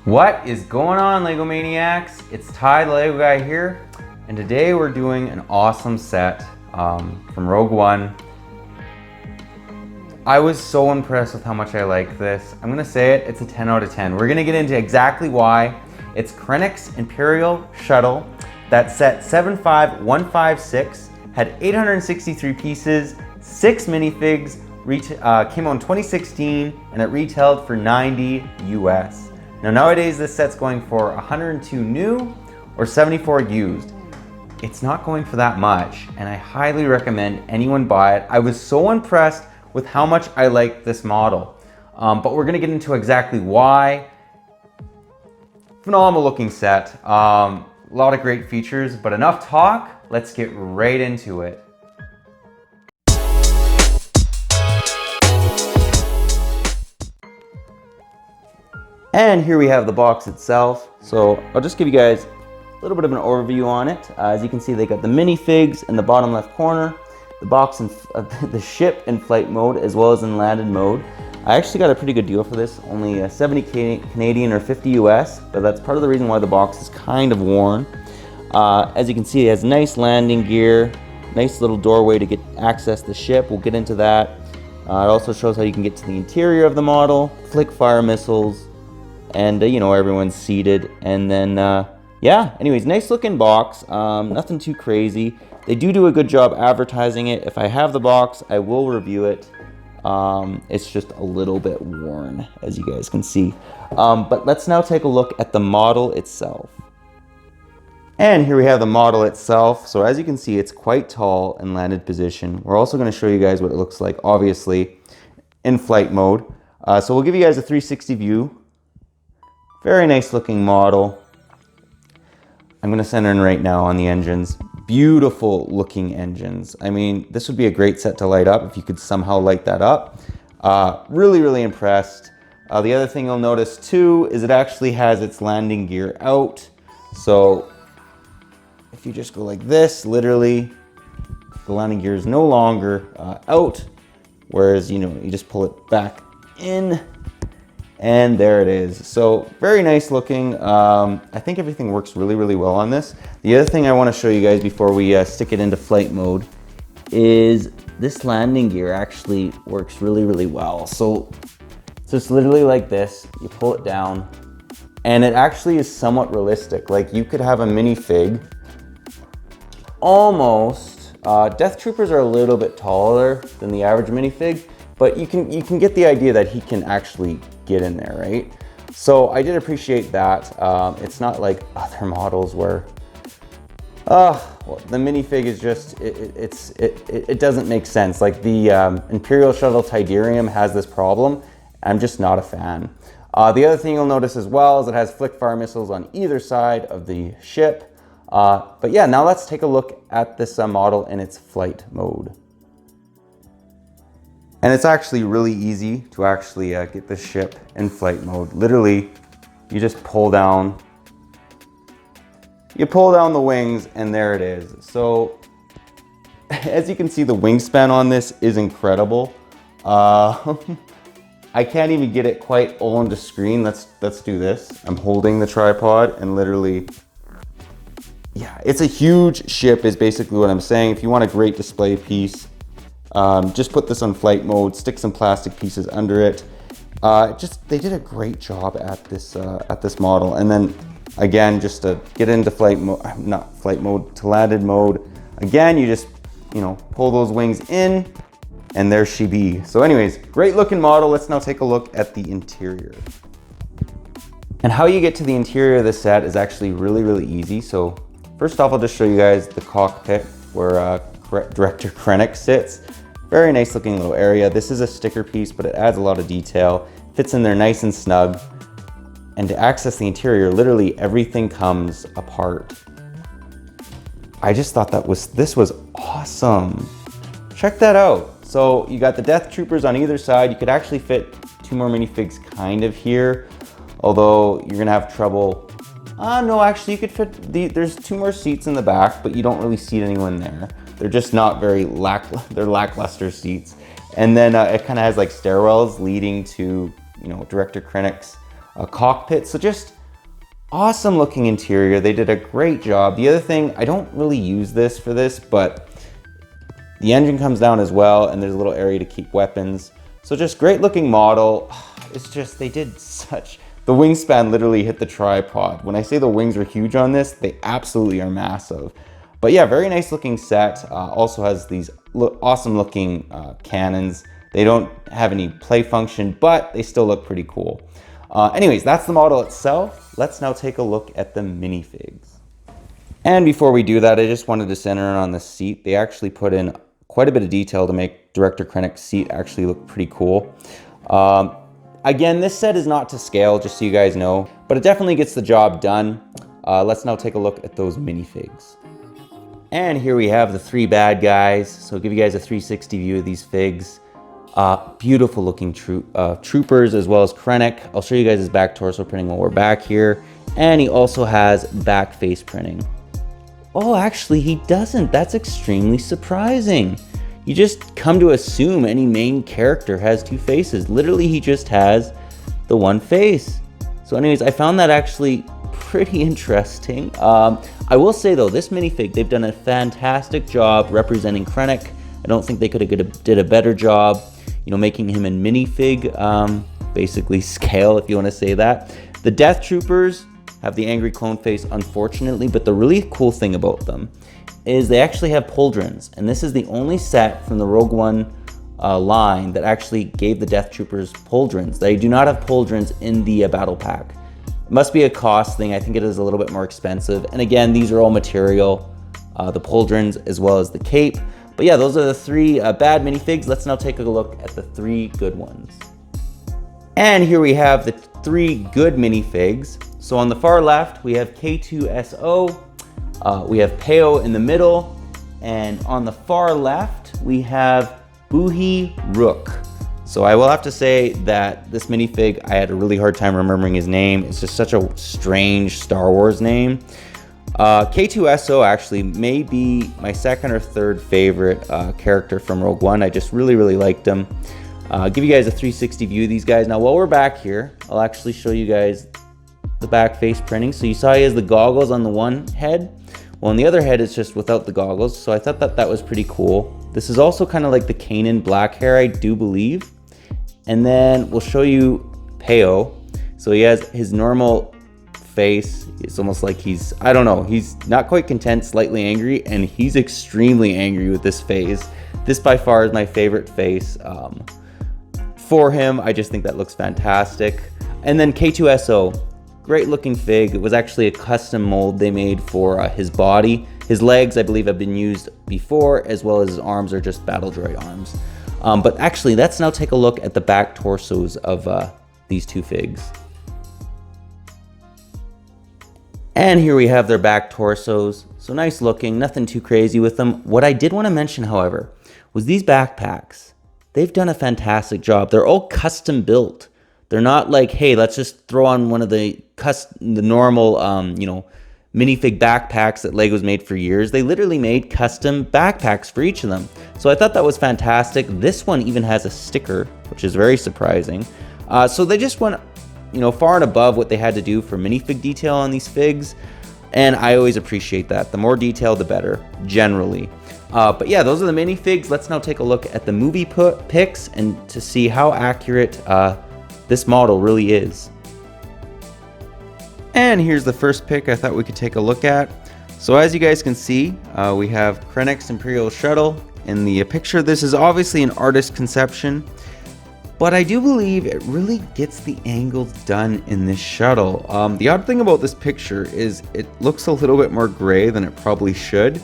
What is going on, Lego Maniacs? It's Ty, the Lego guy here, and today we're doing an awesome set from Rogue One. I was so impressed with how much I like this. I'm gonna say it, it's a 10 out of 10. We're gonna get into exactly why. It's Krennics Imperial Shuttle. That set 75156 had 863 pieces, 6 minifigs, came out in 2016, and it retailed for $90 US. Now nowadays this set's going for 102 new or 74 used. It's not going for that much, and I highly recommend anyone buy it. I was so impressed with how much I like this model, but we're gonna get into exactly why. Phenomenal looking set, a lot of great features, but enough talk, let's get right into it. And here we have the box itself. So I'll just give you guys a little bit of an overview on it. As you can see, they got the minifigs in the bottom left corner, the box and the ship in flight mode as well as in landed mode. I actually got a pretty good deal for this, only 70 Canadian or 50 US, but that's part of the reason why the box is kind of worn. As you can see, it has nice landing gear, nice little doorway to get access to the ship. We'll get into that. It also shows how you can get to the interior of the model, flick fire missiles, and you know, everyone's seated. And then yeah, anyways, nice looking box, nothing too crazy. They do a good job advertising it. If I have the box, I will review it. It's just a little bit worn, as you guys can see. But let's now take a look at the model itself. And here we have the model itself. So as you can see, it's quite tall in landed position. We're also going to show you guys what it looks like, obviously, in flight mode. So we'll give you guys a 360 view. Very nice looking model. I'm going to center in right now on the engines. Beautiful looking engines. I mean, this would be a great set to light up if you could somehow light that up. Really impressed. The other thing you'll notice too is it actually has its landing gear out. So if you just go like this, literally, the landing gear is no longer out. Whereas, you know, you just pull it back in. And there it is. So very nice looking. I think everything works really well on this. The other thing I want to show you guys before we stick it into flight mode is this landing gear actually works really well. So it's literally like this. You pull it down and it actually is somewhat realistic. Like you could have a minifig almost. Death Troopers are a little bit taller than the average minifig, but you can get the idea that he can actually get in there, right? So I did appreciate that. It's not like other models where, well, the minifig is just, it doesn't make sense. Like the Imperial Shuttle Tidarium has this problem. I'm just not a fan. The other thing you'll notice as well is it has flick fire missiles on either side of the ship. But yeah, now let's take a look at this model in its flight mode. And it's actually really easy to actually get this ship in flight mode. Literally, you just pull down the wings and there it is. So as you can see, the wingspan on this is incredible. I can't even get it quite on the screen. Let's do this. I'm holding the tripod and literally, yeah, it's a huge ship is basically what I'm saying. If you want a great display piece, just put this on flight mode, stick some plastic pieces under it. They did a great job at this model. And then again, just to get into flight mode, not flight mode, to landed mode. Again, you just, you know, pull those wings in and there she be. So anyways, great looking model. Let's now take a look at the interior. And how you get to the interior of this set is actually really easy. So first off, I'll just show you guys the cockpit where Director Krennic sits. Very nice looking little area. This is a sticker piece, but it adds a lot of detail. Fits in there nice and snug. And to access the interior, literally everything comes apart. I just thought this was awesome. Check that out. So you got the Death Troopers on either side. You could actually fit 2 more minifigs kind of here, although you're gonna have trouble. No, actually you could fit, there's 2 more seats in the back, but you don't really seat anyone there. They're just not very lackluster seats. And then it kind of has like stairwells leading to, you know, Director Krennic's cockpit. So just Awesome looking interior. They did a great job. The other thing, I don't really use this for this, but the engine comes down as well, and there's a little area to keep weapons. So just great looking model. It's just, they did such, the wingspan literally hit the tripod. When I say the wings are huge on this, they absolutely are massive. But yeah, very nice looking set. Also has these awesome looking cannons. They don't have any play function, but they still look pretty cool. Anyways, that's the model itself. Let's now take a look at the minifigs. And before we do that, I just wanted to center in on the seat. They actually put in quite a bit of detail to make Director Krennic's seat actually look pretty cool. Again, this set is not to scale, just so you guys know, but it definitely gets the job done. Let's now take a look at those minifigs. And here we have the three bad guys. So I'll give you guys a 360 view of these figs. Beautiful looking troopers, as well as Krennic. I'll show you guys his back torso printing while we're back here. And he also has back face printing. Oh, actually he doesn't. That's extremely surprising. You just come to assume any main character has two faces. Literally, he just has the one face. So anyways, I found that actually pretty interesting. I will say though, this minifig, they've done a fantastic job representing Krennic. I don't think they could have did a better job, you know, making him in minifig, basically scale, if you want to say that. The Death Troopers have the angry clone face, unfortunately, but the really cool thing about them is they actually have pauldrons, and this is the only set from the Rogue One line that actually gave the Death Troopers pauldrons. They do not have pauldrons in the battle pack. It must be a cost thing. I think it is a little bit more expensive. And again, these are all material, the pauldrons as well as the cape. But yeah, those are the three bad minifigs. Let's now take a look at the three good ones. And here we have the three good minifigs. So on the far left, we have K2SO. We have Peo in the middle, and on the far left, we have Buhi Rook. So I will have to say that this minifig, I had a really hard time remembering his name. It's just such a strange Star Wars name. K2SO actually may be my second or third favorite character from Rogue One. I just really liked him. I'll give you guys a 360 view of these guys. Now, while we're back here, I'll actually show you guys the back face printing. So you saw he has the goggles on the one head. Well, on the other head, it's just without the goggles. So I thought that was pretty cool. This is also kind of like the Kanan black hair, I do believe. And then we'll show you Peo. So he has his normal face. It's almost like he's, I don't know, he's not quite content, slightly angry, and he's extremely angry with this face. This by far is my favorite face for him. I just think that looks fantastic. And then K2SO. Great looking fig. It was actually a custom mold they made for his body. His legs, I believe, have been used before, as well as his arms are just battle droid arms. But actually, let's now take a look at the back torsos of these two figs. And here we have their back torsos. So nice looking, nothing too crazy with them. What I did want to mention, however, was these backpacks. They've done a fantastic job. They're all custom built. They're not like, hey, let's just throw on one of the normal, minifig backpacks that Lego's made for years. They literally made custom backpacks for each of them. So I thought that was fantastic. This one even has a sticker, which is very surprising. So they just went, far and above what they had to do for minifig detail on these figs. And I always appreciate that. The more detail, the better, generally. But yeah, those are the minifigs. Let's now take a look at the movie pics and to see how accurate this model really is. And here's the first pic I thought we could take a look at. So as you guys can see, we have Krennics Imperial Shuttle in the picture. This is obviously an artist conception, but I do believe it really gets the angles done in this shuttle. The odd thing about this picture is it looks a little bit more gray than it probably should,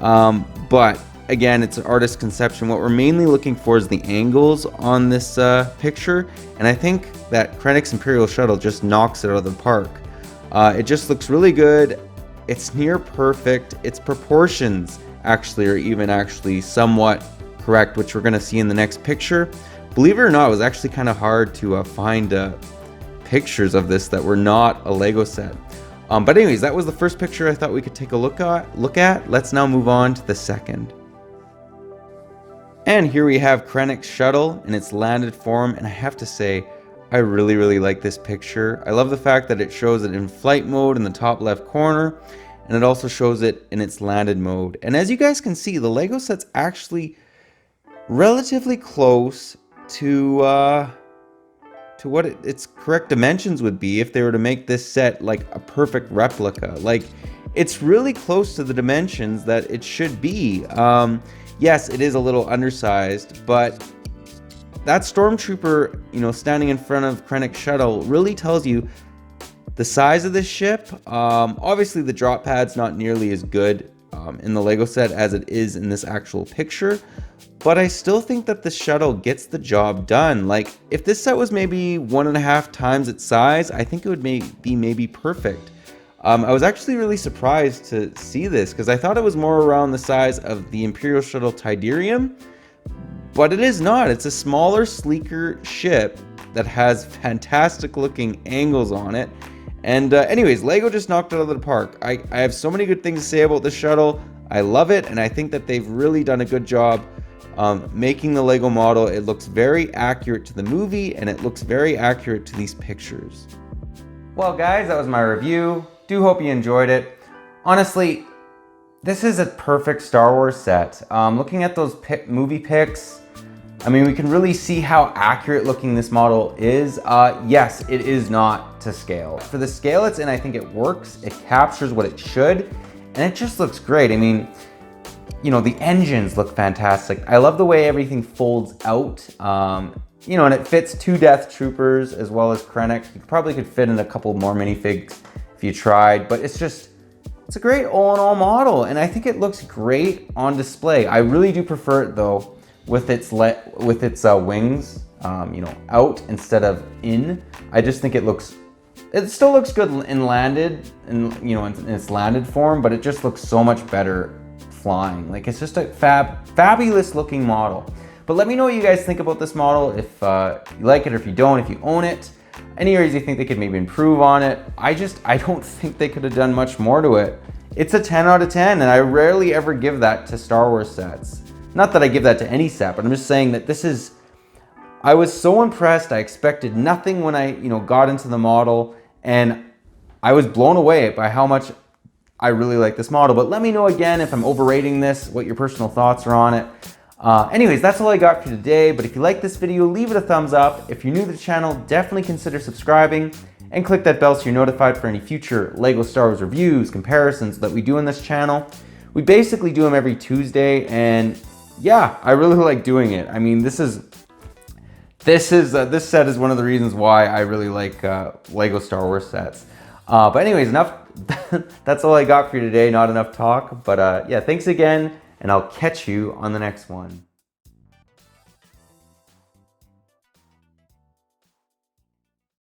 but again, it's an artist conception. What we're mainly looking for is the angles on this picture, and I think that Krennics Imperial Shuttle just knocks it out of the park. It just looks really good. It's near perfect. Its proportions actually are even somewhat correct, which we're going to see in the next picture. Believe it or not, it was actually kind of hard to find pictures of this that were not a Lego set. But anyways, that was the first picture I thought we could take a look at. Let's now move on to the second. And here we have Krennic's shuttle in its landed form, and I have to say, I really, really like this picture. I love the fact that it shows it in flight mode in the top left corner, and it also shows it in its landed mode. And as you guys can see, the Lego set's actually relatively close to what its correct dimensions would be if they were to make this set like a perfect replica. Like, it's really close to the dimensions that it should be. Yes, it is a little undersized, but that stormtrooper, you know, standing in front of Krennics Shuttle really tells you the size of this ship. Obviously, the drop pad's not nearly as good in the Lego set as it is in this actual picture, but I still think that the shuttle gets the job done. Like, if this set was maybe 1.5 times its size, I think it would be maybe perfect. I was actually really surprised to see this because I thought it was more around the size of the Imperial Shuttle Tidarium, but it is not. It's a smaller, sleeker ship that has fantastic looking angles on it. And anyways, Lego just knocked it out of the park. I have so many good things to say about this shuttle. I love it, and I think that they've really done a good job making the Lego model. It looks very accurate to the movie, and it looks very accurate to these pictures. Well guys, that was my review. Do hope you enjoyed it. Honestly, this is a perfect Star Wars set. Looking at those movie pics, I mean, we can really see how accurate looking this model is. Yes, it is not to scale. For the scale it's in, I think it works. It captures what it should, and it just looks great. I mean, you know, the engines look fantastic. I love the way everything folds out. You know, and it fits 2 Death Troopers as well as Krennic. You probably could fit in a couple more minifigs if you tried, but it's a great all-in-all model, and I think it looks great on display. I really do prefer it though with its wings, you know, out instead of in. I just think it still looks good in landed, and you know, in its landed form, but it just looks so much better flying. Like, it's just a fabulous looking model. But let me know what you guys think about this model, if you like it or if you don't, if you own it. Any areas you think they could maybe improve on it. I don't think they could have done much more to it. It's a 10 out of 10, and I rarely ever give that to Star Wars sets. Not that I give that to any set, but I'm just saying that I was so impressed. I expected nothing when I, you know, got into the model, and I was blown away by how much I really like this model. But let me know again if I'm overrating this, what your personal thoughts are on it. Anyways, that's all I got for today, but if you like this video, leave it a thumbs up. If you're new to the channel, definitely consider subscribing and click that bell so you're notified for any future Lego Star Wars reviews, comparisons that we do in this channel. We basically do them every Tuesday, and yeah, I really like doing it. I mean, this set is one of the reasons why I really like Lego Star Wars sets. But anyways, enough. That's all I got for you today. Not enough talk, but yeah, thanks again, and I'll catch you on the next one.